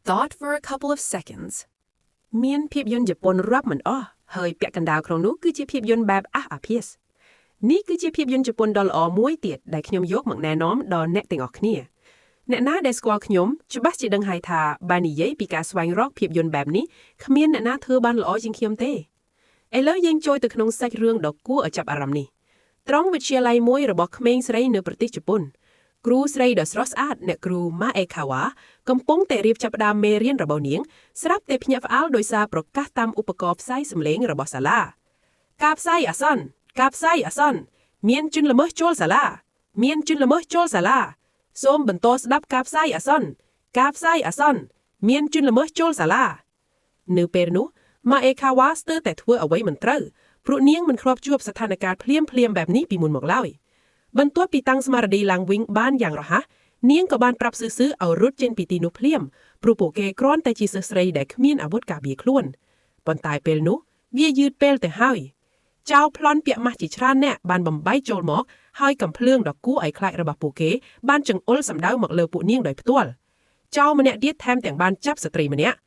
thought for a couple of seconds មានភាពយន្តជប៉ុនរាប់មិនអស់ហើយពាក់កណ្ដាលក្នុងនោះគឺជាភាពយន្តបែបអាភាសនេះគឺជាភាពយន្តជប៉ុនដ៏ល្អមួយទៀតដែលខ្ញុំយកមកណែនាំដល់អ្នកទាំងអស់គ្នាអ្នកណាដែលស្គាល់ខ្ញុំច្បាស់ជាដឹងហើយថាបាននិយាយពីការស្វែងរកភាពយន្តបែបនេះគ្មានអ្នកណាធ្វើបានល្អជាងខ្ញុំទេឥឡូវយើងចូលទៅក្នុងសាច់រឿងដ៏គួរឲ្យចាប់អារម្មណ៍នេះត្រង់វិទ្យាល័យមួយរបស់ក្មេងស្រីនៅប្រទេសជប៉ុនគ្រូស្រីដ៏ស្រស់ស្អាតអ្នកគ្រូម៉ាអេខាវ៉ាកំពុងតែរៀបចាប់ផ្ដើមមេរៀនរបស់នាងស្រាប់តែភ្ញាក់ផ្អើលដោយសារប្រកាសតាមឧបករណ៍ផ្សាយសំឡេងរបស់សាលាការផ្សាយអាសន្នការផ្សាយអាសន្នមានជនល្មើសចូលសាលាមានជនល្មើសចូលសាលាសូមបន្តស្ដាប់ការផ្សាយអាសន្នការផ្សាយអាសន្នមានជនល្មើសចូលសាលានៅពេលនោះម៉ាអេខាវ៉ាស្ទើរតែធ្វើអ្វីមិនត្រូវព្រោះនាងមិនធ្លាប់ជួបស្ថានភាពភ្លាមបែបនេះពីមុនមកឡើយបន្ទាប់ពីតាំងស្មារតីឡើងវិញបានយ៉ាងរហ័សនាងក៏បានប្រាប់សិស្សៗឲ្យរត់ចេញពីទីនោះភ្លាមព្រោះពួកគេគ្រាន់តែជាសិស្សស្រីដែលគ្មានអាវុធការពារខ្លួនប៉ុន្តែពេលនោះវាយឺតពេលទៅហើយចៅប្លន់ពាក់ម៉ាស់ជាច្រើនអ្នកបានបំបីចូលមកហើយកំភ្លើងដ៏គួរឲ្យខ្លាចរបស់ពួកគេបានចង្អុលសម្ដៅមកលើពួកនាងដោយផ្ទាល់ចៅម្នាក់ទៀតថែមទាំងបានចាប់ស្ត្រីម្នាក់